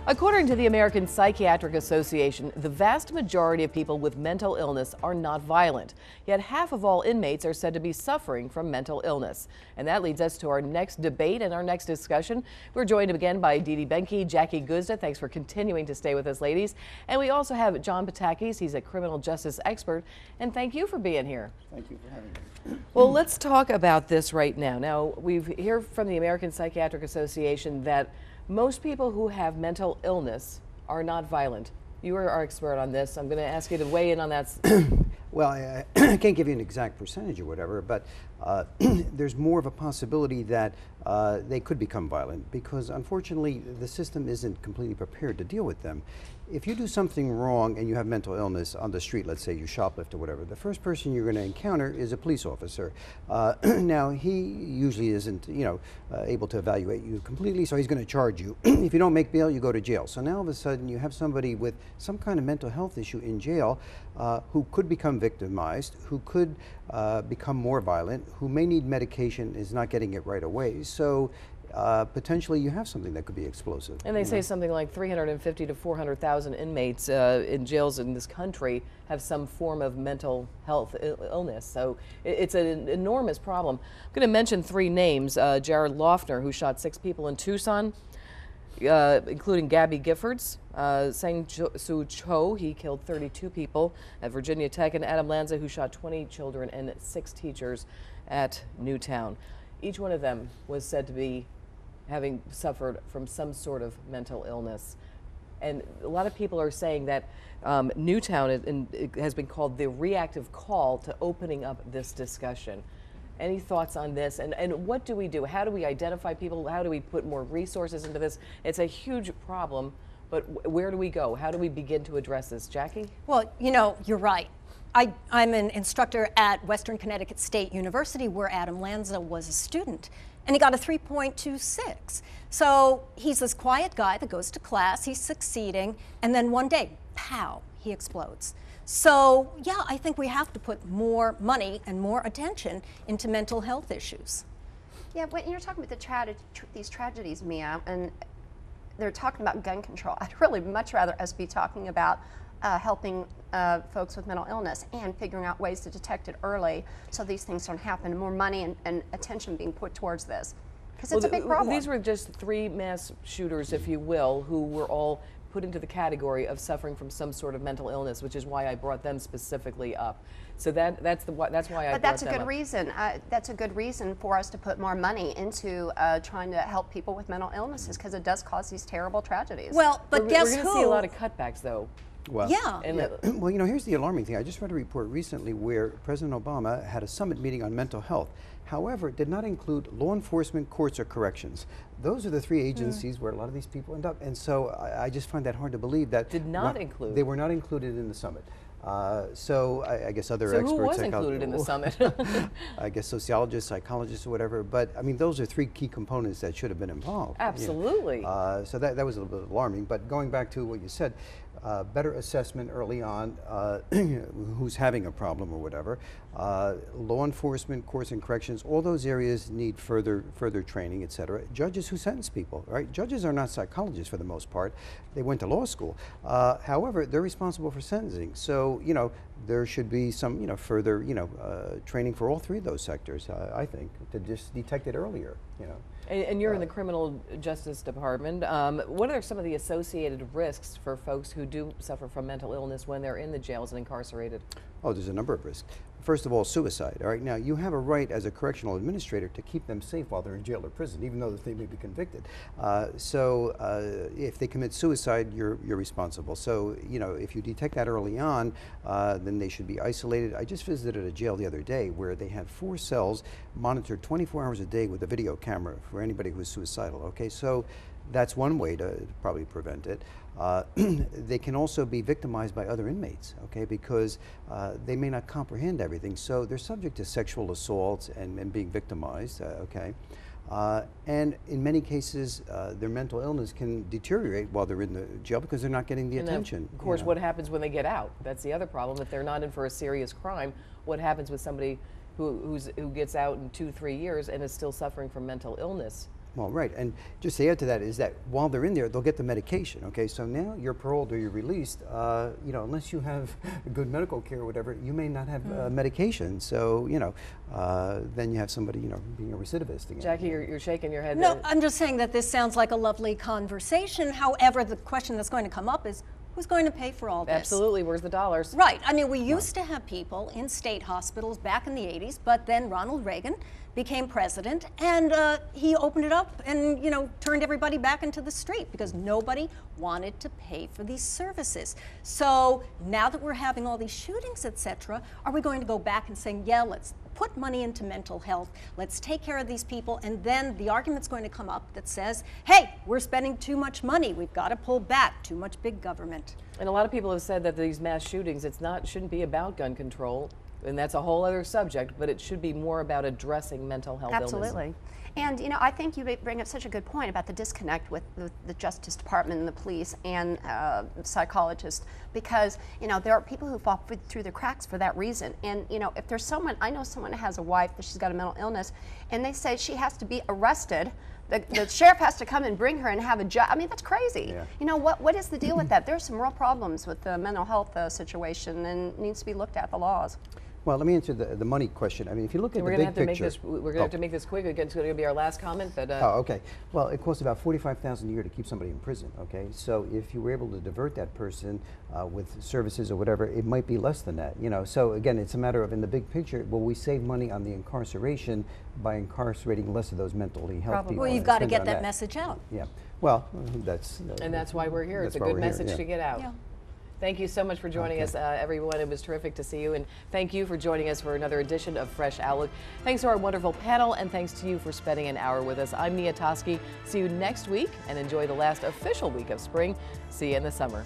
According to the American Psychiatric Association, the vast majority of people with mental illness are not violent. Yet half of all inmates are said to be suffering from mental illness. And that leads us to our next debate and our next discussion. We're joined again by Dee Benke, Jackie Guzda. Thanks for continuing to stay with us, ladies. And we also have John Paitakes. He's a criminal justice expert. And thank you for being here. Thank you for having me. Well, let's talk about this right now. Now, we've heard from the American Psychiatric Association that most people who have mental illness are not violent. You are our expert on this. I'm going to ask you to weigh in on that. Well, I can't give you an exact percentage or whatever, but there's more of a possibility that they could become violent because, unfortunately, the system isn't completely prepared to deal with them. If you do something wrong and you have mental illness on the street, let's say you shoplift or whatever, the first person you're going to encounter is a police officer. Now, he usually isn't, able to evaluate you completely, so he's going to charge you. If you don't make bail, you go to jail. So now, all of a sudden, you have somebody with some kind of mental health issue in jail who could become victimized, who could become more violent, who may need medication, is not getting it right away. So potentially you have something that could be explosive. And they say something like 350 to 400,000 inmates in jails in this country have some form of mental health illness. So it's an enormous problem. I'm going to mention three names. Jared Loughner, who shot 6 people in Tucson, including Gabby Giffords, Seung-Hui, he killed 32 people at Virginia Tech, and Adam Lanza, who shot 20 children and 6 teachers at Newtown. Each one of them was said to be having suffered from some sort of mental illness. And a lot of people are saying that Newtown has been called the reactive call to opening up this discussion. Any thoughts on this? And what do we do? How do we identify people? How do we put more resources into this? It's a huge problem, but where do we go? How do we begin to address this? Jackie? Well, you're right. I'm an instructor at Western Connecticut State University, where Adam Lanza was a student, and he got a 3.26. So he's this quiet guy that goes to class, he's succeeding, and then one day, pow, he explodes. So yeah, I think we have to put more money and more attention into mental health issues. Yeah, when you're talking about these tragedies, Mia, and they're talking about gun control, I'd really much rather us be talking about helping folks with mental illness and figuring out ways to detect it early so these things don't happen. More money and attention being put towards this, because it's a big problem. These were just 3 mass shooters, if you will, who were all put into the category of suffering from some sort of mental illness, which is why I brought them specifically up. So that's why I brought them up. But that's a good reason. That's a good reason for us to put more money into trying to help people with mental illnesses, because it does cause these terrible tragedies. Well, but guess who? We're going to see a lot of cutbacks, though. Well, yeah. Well, here's the alarming thing. I just read a report recently where President Obama had a summit meeting on mental health. However, it did not include law enforcement, courts, or corrections. Those are the 3 agencies where a lot of these people end up. And so I just find that hard to believe that did not include. They were not included in the summit. So I guess other experts. Who was included in the summit? I guess sociologists, psychologists, or whatever. But I mean, those are 3 key components that should have been involved. Absolutely. So that was a little bit alarming. But going back to what you said, better assessment early on, who's having a problem or whatever. Law enforcement, courts and corrections, all those areas need further training, etc. Judges who sentence people, right? Judges are not psychologists for the most part. They went to law school. However, they're responsible for sentencing. So, there should be some, further, training for all 3 of those sectors, I think, to just detect it earlier, And you're in the criminal justice department. What are some of the associated risks for folks who do suffer from mental illness when they're in the jails and incarcerated? Oh, there's a number of risks. First of all, suicide. All right, now you have a right as a correctional administrator to keep them safe while they're in jail or prison, even though they may be convicted. So if they commit suicide, you're responsible. So if you detect that early on, then they should be isolated. I just visited a jail the other day where they had 4 cells monitored 24 hours a day with a video camera for anybody who's suicidal. Okay, so that's one way to probably prevent it. They can also be victimized by other inmates, okay, because they may not comprehend everything. So they're subject to sexual assaults and being victimized, okay. And in many cases, their mental illness can deteriorate while they're in the jail because they're not getting the attention. Of course, what happens when they get out? That's the other problem. If they're not in for a serious crime, what happens with somebody who gets out in 2-3 years and is still suffering from mental illness? Well, right, and just to add to that is that while they're in there, they'll get the medication. Okay, so now you're paroled or you're released. You know, unless you have good medical care or whatever, you may not have medication. So you know, then you have somebody, you know, being a recidivist again. Jackie, you're shaking your head. No, I'm just saying that this sounds like a lovely conversation. However, the question that's going to come up is, who's going to pay for all this? Absolutely. Where's the dollars? Right. I mean, we used to have people in state hospitals back in the 80s, but then Ronald Reagan became president, and he opened it up and, you know, turned everybody back into the street because nobody wanted to pay for these services. So now that we're having all these shootings, etc., are we going to go back and saying, yeah, let's put money into mental health, let's take care of these people, and then the argument's going to come up that says, hey, we're spending too much money, we've got to pull back, too much big government. And a lot of people have said that these mass shootings, shouldn't be about gun control, and that's a whole other subject, but it should be more about addressing mental health illness. Absolutely. And, you know, I think you bring up such a good point about the disconnect with the Justice Department and the police and psychologists, because, you know, there are people who fall through the cracks for that reason. And, you know, if there's someone, I know someone who has a wife that she's got a mental illness, and they say she has to be arrested. The sheriff has to come and bring her and have a judge. I mean, that's crazy. Yeah. You know, what is the deal with that? There's some real problems with the mental health situation, and needs to be looked at, the laws. Well, let me answer the money question. I mean, if you look at We're the going to big have to picture. make this. We're going to have to make this quick. It's going to be our last comment. But Oh, okay. Well, it costs about $45,000 a year to keep somebody in prison. Okay, so if you were able to divert that person with services or whatever, it might be less than that. You know, so again, it's a matter of, in the big picture, will we save money on the incarceration by incarcerating less of those mentally health Probably. people? Well, you've and got to spend it get on that message out. Yeah. Well, that's. and that's why we're here. It's a that's why good we're here, message yeah. to get out. Yeah. Thank you so much for joining us, everyone. It was terrific to see you, and thank you for joining us for another edition of Fresh Outlook. Thanks to our wonderful panel, and thanks to you for spending an hour with us. I'm Nia Toski. See you next week, and enjoy the last official week of spring. See you in the summer.